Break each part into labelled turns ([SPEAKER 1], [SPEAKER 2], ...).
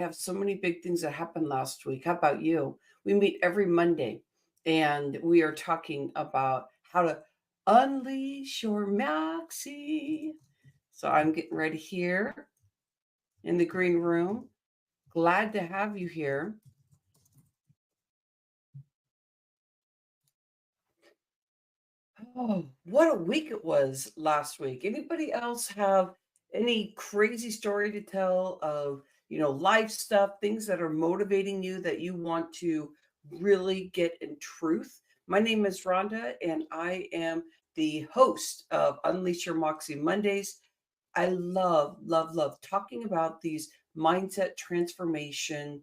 [SPEAKER 1] have so many big things that happened last week. How about you? We meet every Monday and we are talking about how to unleash your moxie. So I'm getting ready here in the green room. Glad to have you here. Oh, what a week it was last week. Anybody else have any crazy story to tell of, life stuff, things that are motivating you that you want to really get in truth? My name is Rhonda, and I am the host of Unleash Your Moxie Mondays. I love, love, love talking about these mindset transformation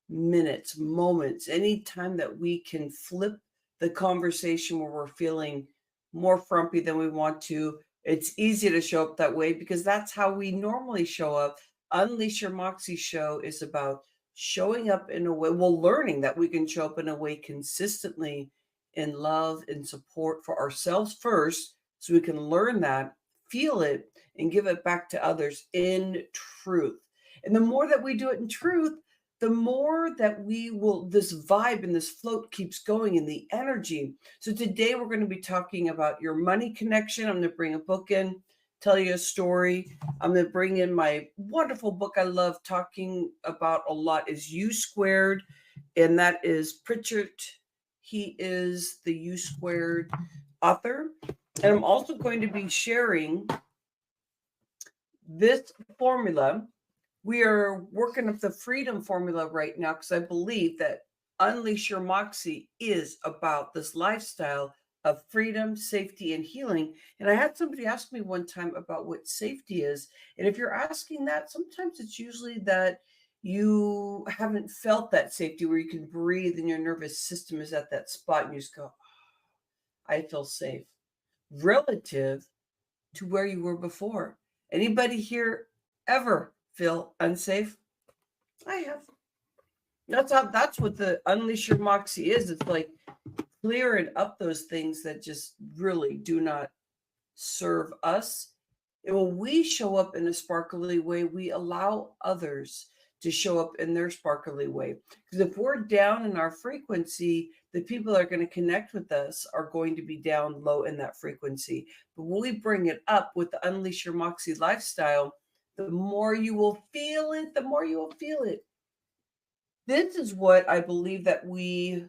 [SPEAKER 1] minutes, moments, anytime that we can flip the conversation where we're feeling more frumpy than we want to. It's easy to show up that way because that's how we normally show up. Unleash Your Moxie show is about showing up in a way, well, learning that we can show up in a way consistently in love and support for ourselves first, so we can learn that, feel it, and give it back to others in truth. And the more that we do it in truth, the more that we will, this vibe and this float keeps going in the energy. So today we're going to be talking about your money connection. I'm going to bring a book in, tell you a story. I'm going to bring in my wonderful book I love talking about a lot is U Squared, and that is Pritchard. He is the U Squared author. And I'm also going to be sharing this formula. We are working up the freedom formula right now because I believe that Unleash Your Moxie is about this lifestyle of freedom, safety, and healing. And I had somebody ask me one time about what safety is. And if you're asking that, sometimes it's usually that you haven't felt that safety where you can breathe and your nervous system is at that spot and you just go, I feel safe, relative to where you were before. Anybody here ever feel unsafe? I have. That's what the Unleash Your Moxie is. It's like clearing up those things that just really do not serve us. And when we show up in a sparkly way, we allow others to show up in their sparkly way. Because if we're down in our frequency, the people that are going to connect with us are going to be down low in that frequency. But when we bring it up with the Unleash Your Moxie lifestyle, the more you will feel it, the more you will feel it. This is what I believe that we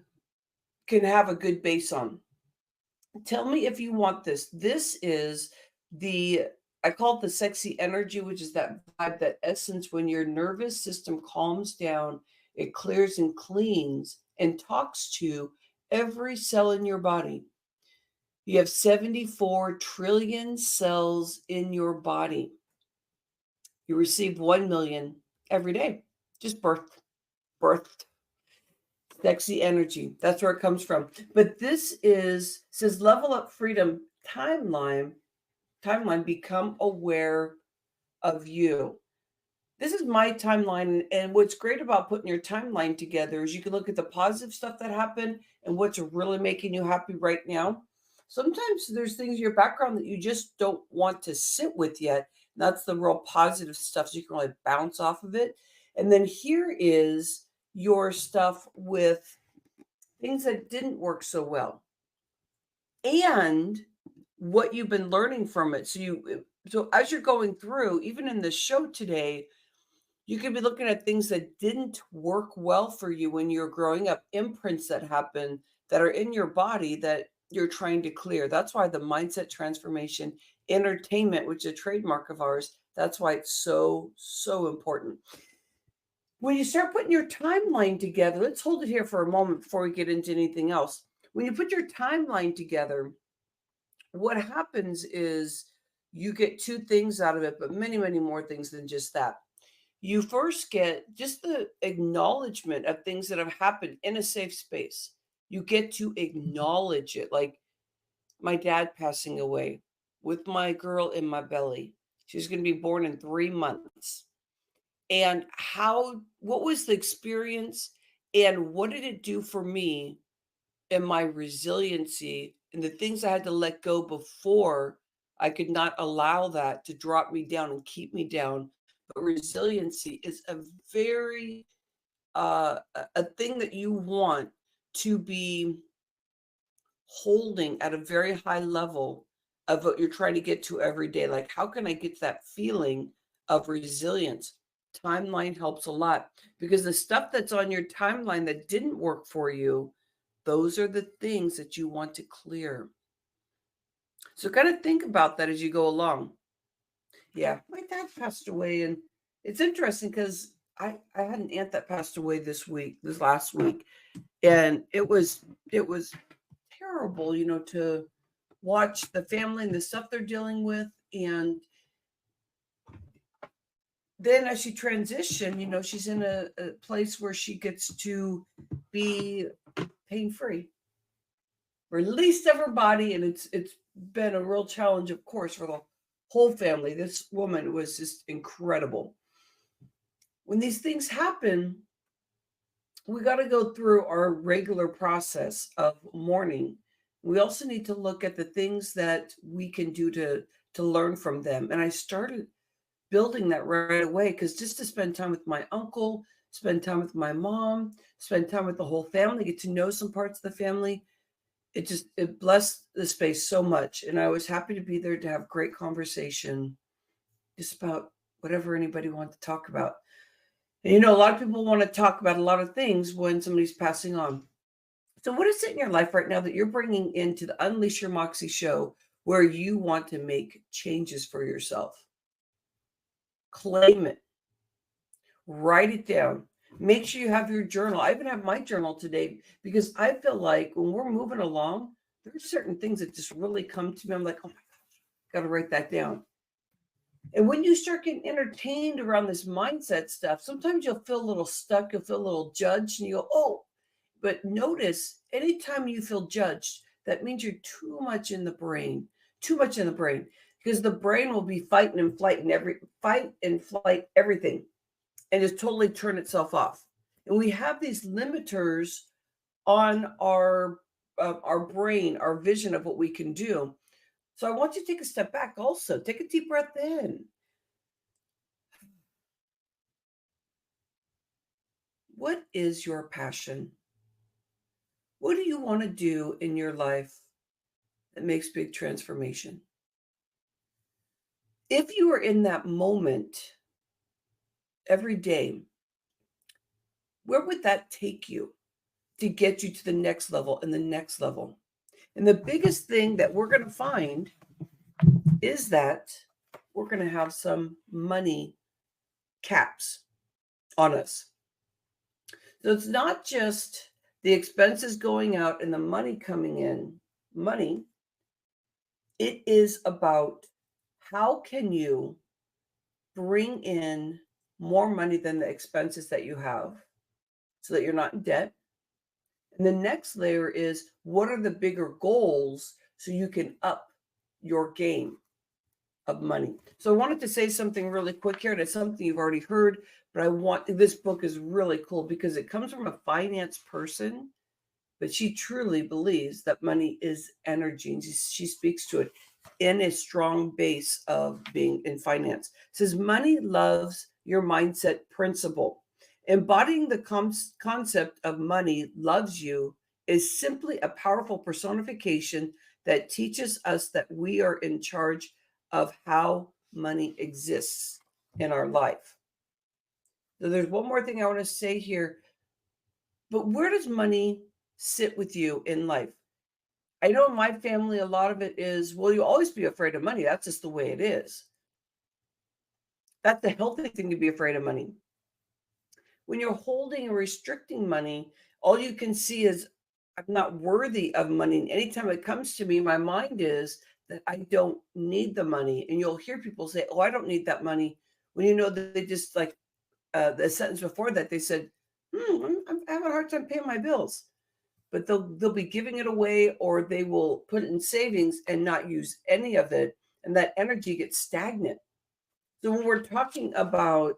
[SPEAKER 1] can have a good base on. Tell me if you want this. This is I call it the sexy energy, which is that vibe, that essence. When your nervous system calms down, it clears and cleans and talks to every cell in your body. You have 74 trillion cells in your body. You receive 1 million every day. Just birthed. Sexy energy. That's where it comes from. But this says level up freedom timeline, become aware of you. This is my timeline. And what's great about putting your timeline together is you can look at the positive stuff that happened and what's really making you happy right now. Sometimes there's things in your background that you just don't want to sit with yet. That's the real positive stuff. So you can really bounce off of it. And then here is your stuff with things that didn't work so well and what you've been learning from it. So as you're going through, even in the show today, you could be looking at things that didn't work well for you when you're growing up, imprints that happen that are in your body that you're trying to clear. That's why the mindset transformation entertainment, which is a trademark of ours, that's why it's so, so important. When you start putting your timeline together, let's hold it here for a moment before we get into anything else. When you put your timeline together, what happens is you get two things out of it, but many, many more things than just that. You first get just the acknowledgement of things that have happened in a safe space. You get to acknowledge it, like my dad passing away with my girl in my belly. She's going to be born in 3 months. And what was the experience and what did it do for me and my resiliency and the things I had to let go before I could not allow that to drop me down and keep me down But resiliency is a very a thing that you want to be holding at a very high level of what you're trying to get to every day. Like, how can I get that feeling of resilience? Timeline helps a lot because the stuff that's on your timeline that didn't work for you, those are the things that you want to clear. So kind of think about that as you go along. Yeah, my dad passed away, and it's interesting because I had an aunt that passed away this last week, and it was terrible, to watch the family and the stuff they're dealing with. And then as she transitioned, she's in a place where she gets to be pain free, released of her body, and it's been a real challenge, of course, for the whole family. This woman was just incredible. When these things happen, we got to go through our regular process of mourning. We also need to look at the things that we can do to learn from them. And I started building that right away, because just to spend time with my uncle, spend time with my mom, spend time with the whole family, get to know some parts of the family, it blessed the space so much. And I was happy to be there to have great conversation just about whatever anybody wanted to talk about. And a lot of people want to talk about a lot of things when somebody's passing on. So what is it in your life right now that you're bringing into the Unleash Your Moxy show where you want to make changes for yourself? Claim it. Write it down. Make sure you have your journal. I even have my journal today because I feel like when we're moving along, there's certain things that just really come to me. I'm like, oh my gosh, got to write that down. And when you start getting entertained around this mindset stuff, sometimes you'll feel a little stuck, you'll feel a little judged, and you go, oh, but notice anytime you feel judged, that means you're too much in the brain, because the brain will be fight and flight, everything, and just totally turn itself off. And we have these limiters on our brain, our vision of what we can do. So I want you to take a step back also. Take a deep breath in. What is your passion? What do you want to do in your life that makes big transformation? If you are in that moment every day, where would that take you to get you to the next level and the next level? And the biggest thing that we're going to find is that we're going to have some money caps on us. So it's not just the expenses going out and the money coming in, money. It is about how can you bring in more money than the expenses that you have so that you're not in debt. And the next layer is, what are the bigger goals so you can up your game of money? So I wanted to say something really quick here, and it's something you've already heard, but this book is really cool because it comes from a finance person, but she truly believes that money is energy, and she speaks to it in a strong base of being in finance. It says money loves your mindset principle. Embodying the concept of money loves you is simply a powerful personification that teaches us that we are in charge of how money exists in our life. So there's one more thing I want to say here. But where does money sit with you in life? I know in my family, a lot of it is, well, you'll always be afraid of money. That's just the way it is. That's a healthy thing to be afraid of money. When you're holding and restricting money, all you can see is, I'm not worthy of money. And anytime it comes to me, my mind is that I don't need the money. And you'll hear people say, oh, I don't need that money. When you know that they just like the sentence before that, they said, I'm having a hard time paying my bills. But they'll be giving it away, or they will put it in savings and not use any of it. And that energy gets stagnant. So when we're talking about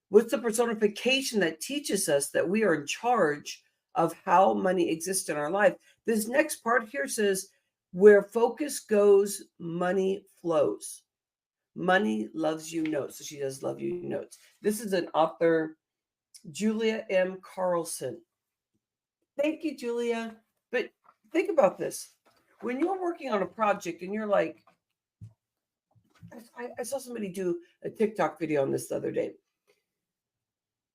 [SPEAKER 1] what's the personification that teaches us that we are in charge of how money exists in our life, this next part here says, where focus goes, money flows. Money Loves You Notes. So she does Love You Notes. This is an author, Julia M. Carlson. Thank you, Julia. But think about this. When you're working on a project and you're like, I saw somebody do a TikTok video on this the other day.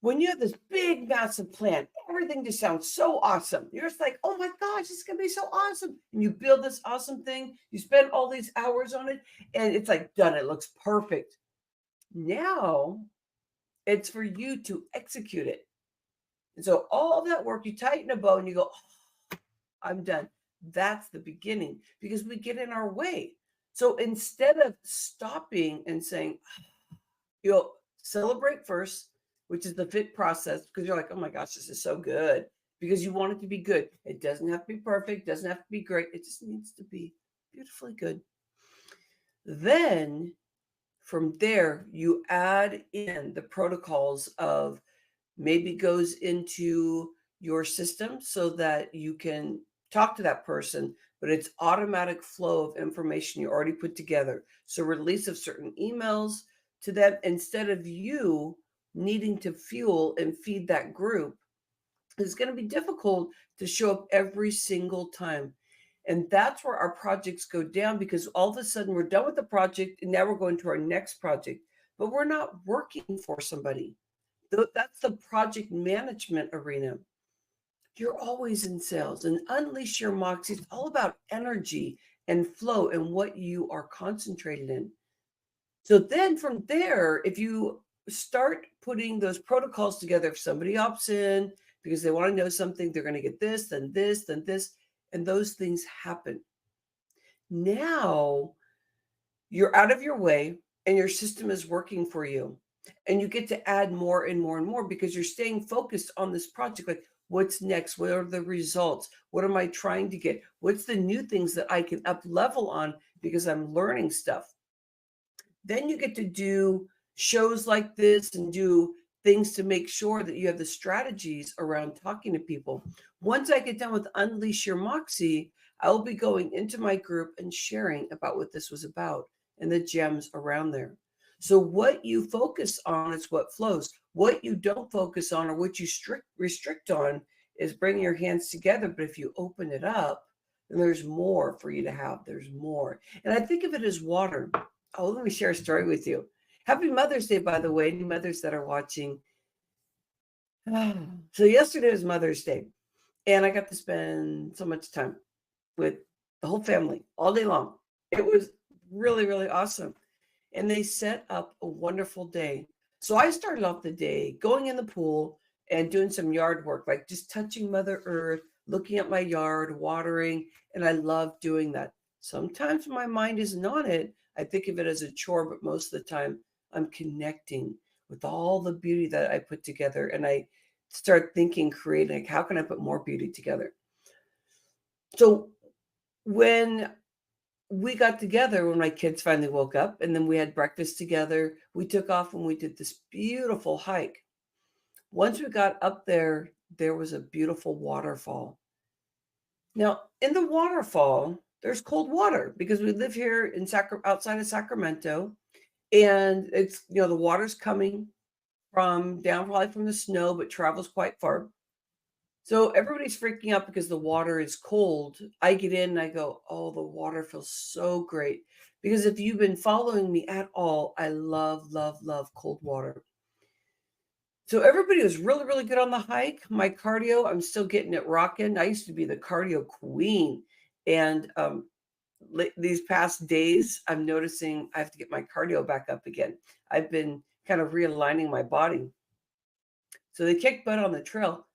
[SPEAKER 1] When you have this big, massive plan, everything just sounds so awesome. You're just like, oh my gosh, it's going to be so awesome. And you build this awesome thing. You spend all these hours on it, and it's like done. It looks perfect. Now it's for you to execute it. And so all that work, you tighten a bow and you go, oh, I'm done. That's the beginning, because we get in our way. So instead of stopping and saying, you'll celebrate first, which is the fit process, because you're like, oh my gosh, this is so good, because you want it to be good. It doesn't have to be perfect, doesn't have to be great. It just needs to be beautifully good. Then from there, you add in the protocols of maybe goes into your system so that you can talk to that person, but it's automatic flow of information you already put together. So release of certain emails to them instead of you needing to fuel and feed that group. It's going to be difficult to show up every single time. And that's where our projects go down, because all of a sudden we're done with the project and now we're going to our next project, but we're not working for somebody. That's the project management arena. You're always in sales, and Unleash Your Moxy. It's all about energy and flow and what you are concentrated in. So then from there, if you start putting those protocols together, if somebody opts in because they want to know something, they're going to get this, then this, then this, and those things happen. Now you're out of your way and your system is working for you. And you get to add more and more and more because you're staying focused on this project. Like, what's next? What are the results? What am I trying to get? What's the new things that I can up level on because I'm learning stuff? Then you get to do shows like this and do things to make sure that you have the strategies around talking to people. Once I get done with Unleash Your Moxy, I will be going into my group and sharing about what this was about and the gems around there. So what you focus on is what flows. What you don't focus on or what you restrict on is bringing your hands together. But if you open it up, then there's more for you to have. There's more. And I think of it as water. Oh, let me share a story with you. Happy Mother's Day, by the way, any mothers that are watching. So yesterday was Mother's Day, and I got to spend so much time with the whole family all day long. It was really, really awesome. And they set up a wonderful day. So I started off the day going in the pool and doing some yard work, like just touching Mother Earth, looking at my yard, watering, and I love doing that. Sometimes my mind isn't on it. I think of it as a chore, but most of the time I'm connecting with all the beauty that I put together, and I start thinking, creating, like, how can I put more beauty together? So when we got together, when my kids finally woke up, and then we had breakfast together, we took off and we did this beautiful hike. Once we got up there, there was a beautiful waterfall. Now, in the waterfall, there's cold water because we live here in outside of Sacramento, and it's, the water's coming from down probably from the snow, but travels quite far. So everybody's freaking out because the water is cold. I get in and I go, oh, the water feels so great. Because if you've been following me at all, I love, love, love cold water. So everybody was really, really good on the hike. My cardio, I'm still getting it rocking. I used to be the cardio queen. And these past days, I'm noticing I have to get my cardio back up again. I've been kind of realigning my body. So they kicked butt on the trail.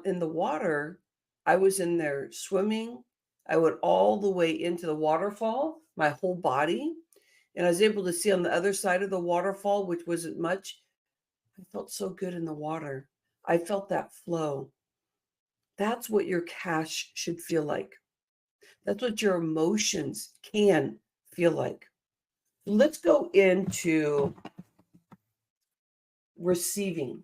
[SPEAKER 1] In the water, I was in there swimming. I went all the way into the waterfall, my whole body. And I was able to see on the other side of the waterfall, which wasn't much. I felt so good in the water. I felt that flow. That's what your cash should feel like. That's what your emotions can feel like. Let's go into receiving.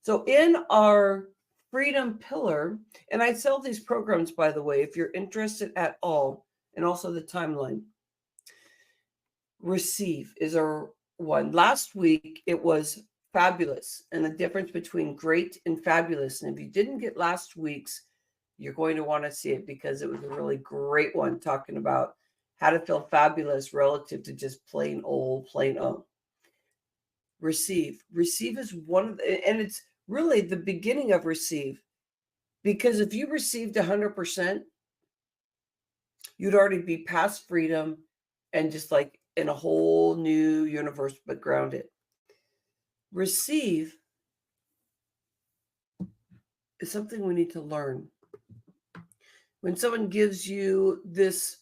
[SPEAKER 1] So in our freedom pillar, and I sell these programs, by the way, if you're interested at all, and also the timeline. Receive is our one. Last week, it was fabulous and the difference between great and fabulous. And if you didn't get last week's, you're going to want to see it because it was a really great one talking about how to feel fabulous relative to just plain old, plain old. Receive. Receive is one of the, and it's really the beginning of receive. Because if you received 100%, you'd already be past freedom and just like in a whole new universe, but grounded. Receive is something we need to learn. When someone gives you this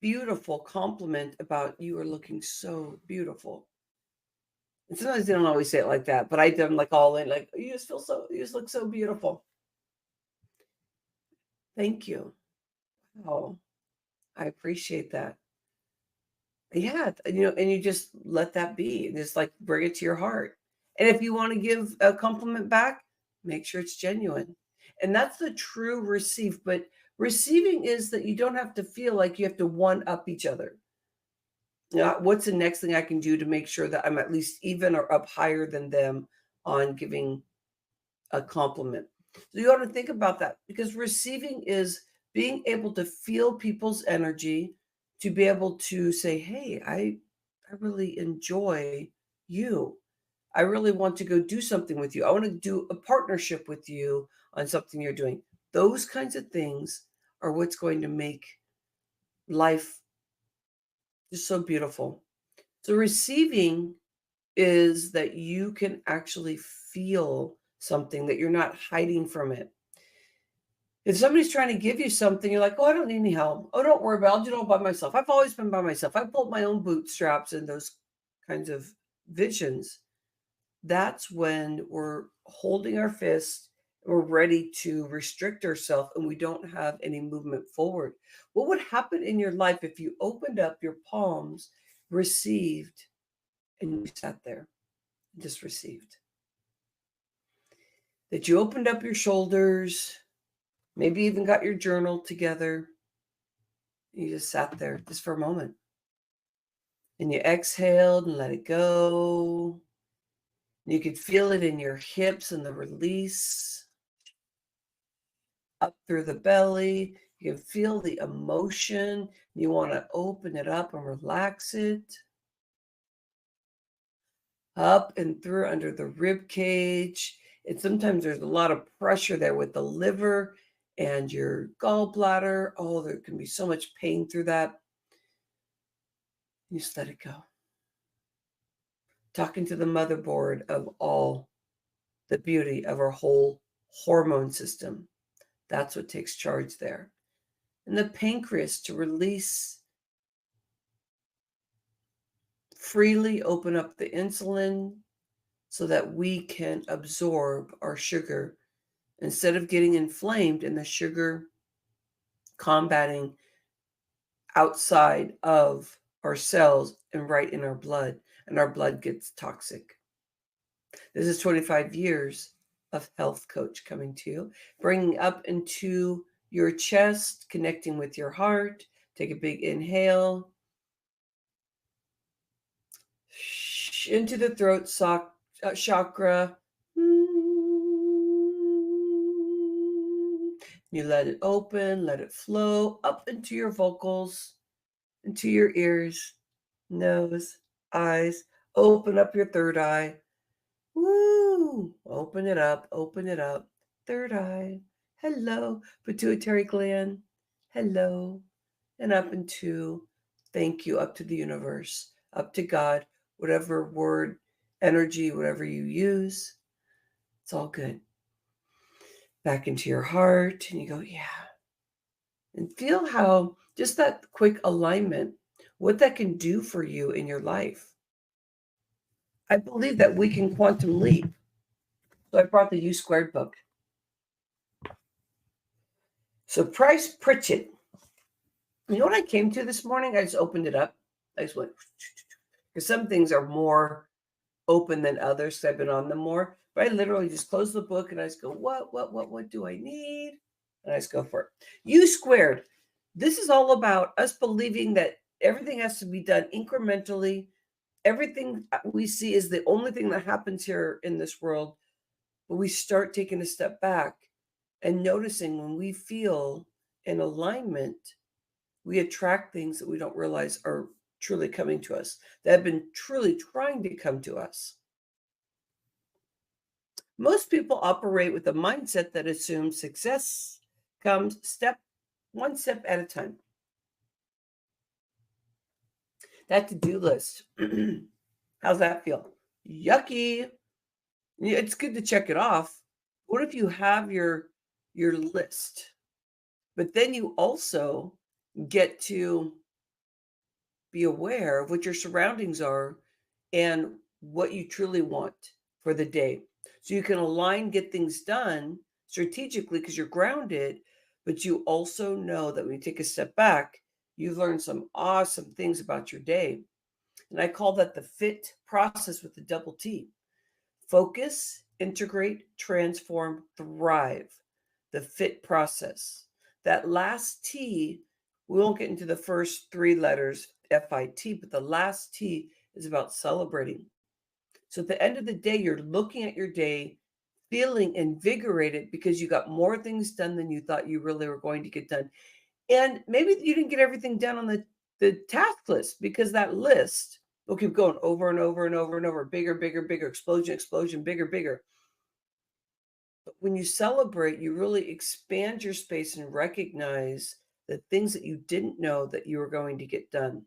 [SPEAKER 1] beautiful compliment about you are looking so beautiful. And sometimes they don't always say it like that, but I do them like all in, like, you just look so beautiful. Thank you. Oh, I appreciate that. Yeah, and you just let that be and just like bring it to your heart. And if you want to give a compliment back, make sure it's genuine. And that's the true receive. But receiving is that you don't have to feel like you have to one up each other. What's the next thing I can do to make sure that I'm at least even or up higher than them on giving a compliment? So you ought to think about that because receiving is being able to feel people's energy, to be able to say, hey, I really enjoy you. I really want to go do something with you. I want to do a partnership with you on something you're doing. Those kinds of things are what's going to make life just so beautiful. So receiving is that you can actually feel something, that you're not hiding from it. If somebody's trying to give you something, you're like, oh, I don't need any help. Oh, don't worry about it. I'll do it all by myself. I've always been by myself. I pulled my own bootstraps and those kinds of visions. That's when we're holding our fist, we're ready to restrict ourselves, and we don't have any movement forward. What would happen in your life if you opened up your palms, received, and you sat there and just received? That you opened up your shoulders, maybe even got your journal together. You just sat there just for a moment. And you exhaled and let it go. You could feel it in your hips and the release up through the belly. You can feel the emotion. You want to open it up and relax it. Up and through under the rib cage. And sometimes there's a lot of pressure there with the liver and your gallbladder. Oh, there can be so much pain through that. You just let it go. Talking to the motherboard of all the beauty of our whole hormone system. That's what takes charge there. And the pancreas to release, freely open up the insulin so that we can absorb our sugar instead of getting inflamed and the sugar combating outside of our cells and right in our blood, and our blood gets toxic. This is 25 years of health coach coming to you, bringing up into your chest, connecting with your heart. Take a big inhale. Into the throat chakra. You let it open, let it flow up into your vocals, into your ears, nose, eyes. Open up your third eye. Woo! Open it up, open it up. Third eye. Hello, pituitary gland. Hello. And up into, thank you, up to the universe, up to God, whatever word, energy, whatever you use. It's all good. Back into your heart, and you go, yeah. And feel how just that quick alignment, what that can do for you in your life. I believe that we can quantum leap. So I brought the U Squared book. So Price Pritchett. You know what I came to this morning? I just opened it up. I just went, because some things are more open than others, because I've been on them more. But I literally just close the book and I just go, what do I need? And I just go for it. U Squared. This is all about us believing that everything has to be done incrementally. Everything we see is the only thing that happens here in this world. But we start taking a step back and noticing when we feel in alignment, we attract things that we don't realize are truly coming to us, that have been truly trying to come to us. Most people operate with a mindset that assumes success comes one step at a time. That to-do list. How's that feel? Yucky. Yeah, it's good to check it off. What if you have your list, but then you also get to be aware of what your surroundings are and what you truly want for the day. So you can align, get things done strategically because you're grounded, but you also know that when you take a step back, you've learned some awesome things about your day. And I call that the FIT process with the double T. Focus, integrate, transform, thrive. The FIT process. That last T, we won't get into the first three letters, FIT, but the last T is about celebrating. So at the end of the day, you're looking at your day, feeling invigorated because you got more things done than you thought you really were going to get done. And maybe you didn't get everything done on the task list because that list will keep going over and over and over and over, bigger, bigger, bigger, explosion, explosion, bigger, bigger. But when you celebrate, you really expand your space and recognize the things that you didn't know that you were going to get done.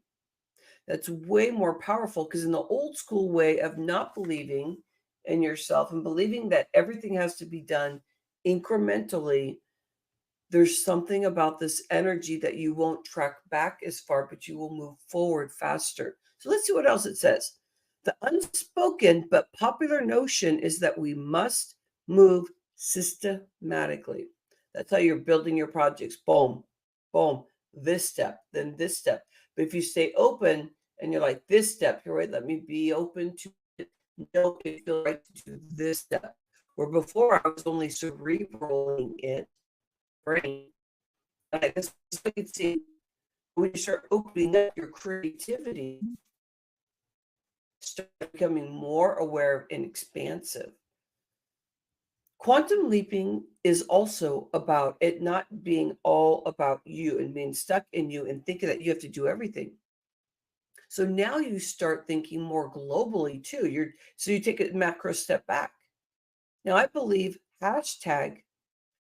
[SPEAKER 1] That's way more powerful because in the old school way of not believing in yourself and believing that everything has to be done incrementally, there's something about this energy that you won't track back as far, but you will move forward faster. So let's see what else it says. The unspoken but popular notion is that we must move systematically. That's how you're building your projects. Boom, boom, this step, then this step. But if you stay open and you're like, this step, here, wait, let me be open to it. No, it feels right to do this step. Where before I was only cerebraling it, brain. Like this is what you can see when you start opening up your creativity, start becoming more aware and expansive. Quantum leaping is also about it not being all about you and being stuck in you and thinking that you have to do everything. So now you start thinking more globally too. So you take a macro step back. Now I believe hashtag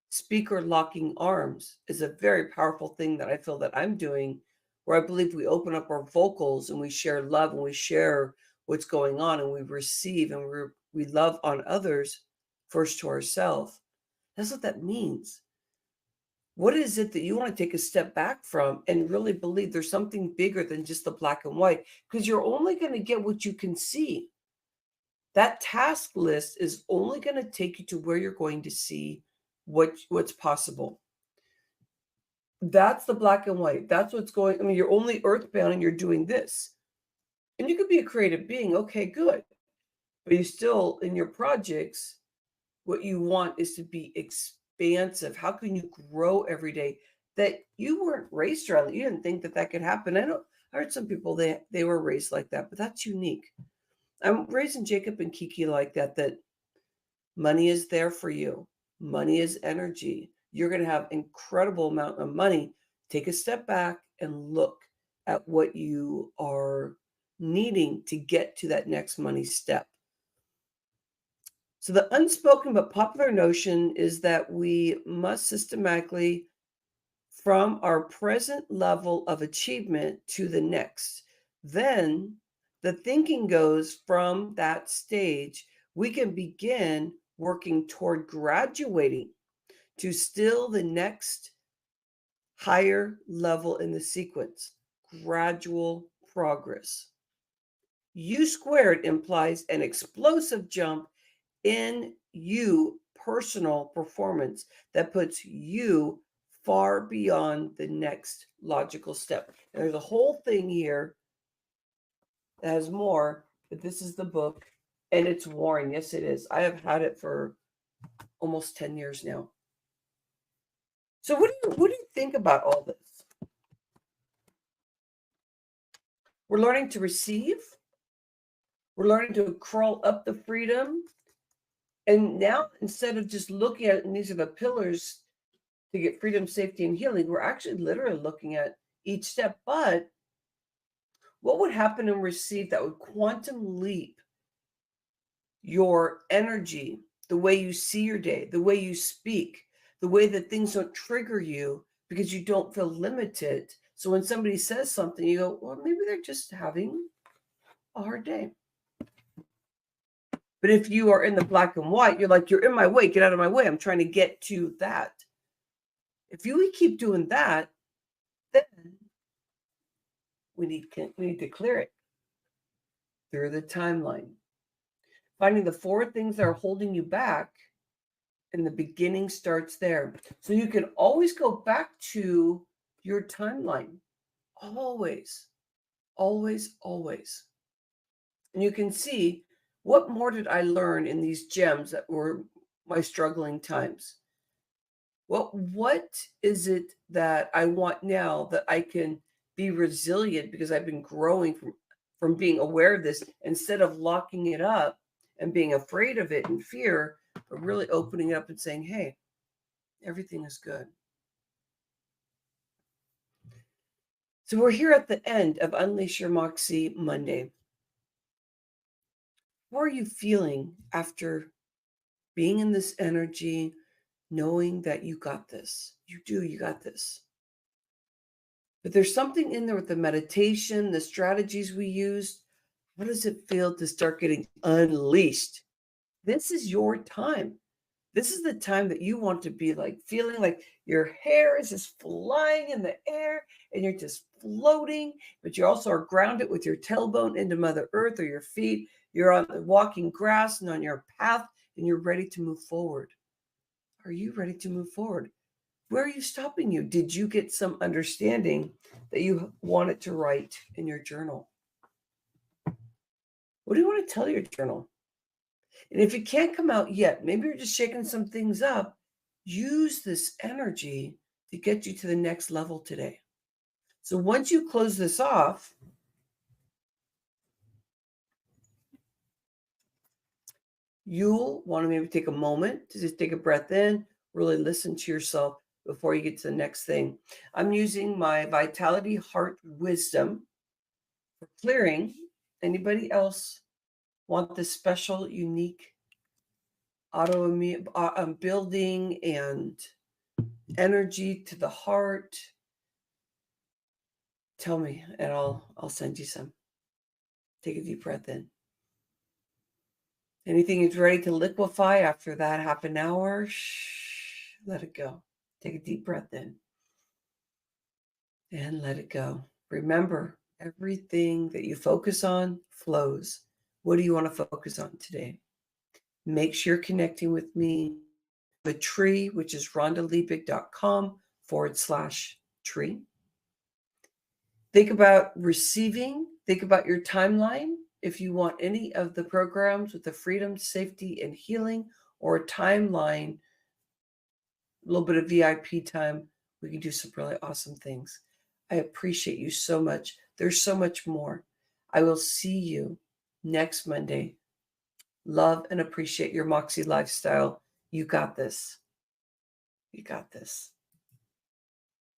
[SPEAKER 1] speaker locking arms is a very powerful thing that I feel that I'm doing, where I believe we open up our vocals and we share love and we share what's going on and we receive and we love on others first to ourselves. That's what that means. What is it that you want to take a step back from and really believe there's something bigger than just the black and white? Because you're only going to get what you can see. That task list is only going to take you to where you're going to see what's possible. That's the black and white. That's what's going. I mean, you're only earthbound and you're doing this. And you could be a creative being. Okay, good. But you still, in your projects, what you want is to be expansive. How can you grow every day that you weren't raised around? That you didn't think that could happen. I heard some people, they were raised like that, but that's unique. I'm raising Jacob and Kiki like that money is there for you. Money is energy. You're going to have incredible amount of money. Take a step back and look at what you are needing to get to that next money step. So the unspoken but popular notion is that we must systematically from our present level of achievement to the next. Then the thinking goes from that stage, we can begin working toward graduating to still the next higher level in the sequence, gradual progress. U squared implies an explosive jump in you personal performance that puts you far beyond the next logical step. And there's a whole thing here that has more, but this is the book and it's Warren. Yes, it is. I have had it for almost 10 years now. So what do you think about all this? We're learning to receive. We're learning to crawl up the freedom. And now, instead of just looking at, and these are the pillars to get freedom, safety, and healing, we're actually literally looking at each step. But what would happen and receive that would quantum leap your energy, the way you see your day, the way you speak, the way that things don't trigger you because you don't feel limited. So when somebody says something, you go, well, maybe they're just having a hard day. But if you are in the black and white, you're like, you're in my way, get out of my way. I'm trying to get to that. If you keep doing that, then we need to clear it through the timeline. Finding the 4 things that are holding you back, and the beginning starts there. So you can always go back to your timeline. Always, always, always. And you can see, what more did I learn in these gems that were my struggling times? What is it that I want now that I can be resilient because I've been growing from being aware of this, instead of locking it up and being afraid of it and fear, but really opening it up and saying, hey, everything is good. So we're here at the end of Unleash Your Moxy Monday. How are you feeling after being in this energy, knowing that you got this? You got this. But there's something in there with the meditation, the strategies we used. How does it feel to start getting unleashed? This is your time. This is the time that you want to be like, feeling like your hair is just flying in the air and you're just floating, but you also are grounded with your tailbone into Mother Earth or your feet. You're on the walking grass and on your path, and you're ready to move forward. Are you ready to move forward? Where are you stopping you? Did you get some understanding that you wanted to write in your journal? What do you want to tell your journal? And if it can't come out yet, maybe you're just shaking some things up. Use this energy to get you to the next level today. So once you close this off, you'll want to maybe take a moment to just take a breath in, really listen to yourself before you get to the next thing. I'm using my Vitality Heart Wisdom for clearing. Anybody else want this special, unique autoimmune building and energy to the heart? Tell me, and I'll send you some. Take a deep breath in. Anything is ready to liquefy after that half an hour, let it go. Take a deep breath in and let it go. Remember, everything that you focus on flows. What do you want to focus on today? Make sure you're connecting with me. The tree, which is rhondaliebig.com/tree. Think about receiving. Think about your timeline. If you want any of the programs with the freedom, safety, and healing, or a timeline, a little bit of VIP time, we can do some really awesome things. I appreciate you so much. There's so much more. I will see you next Monday. Love and appreciate your Moxy lifestyle. You got this. You got this.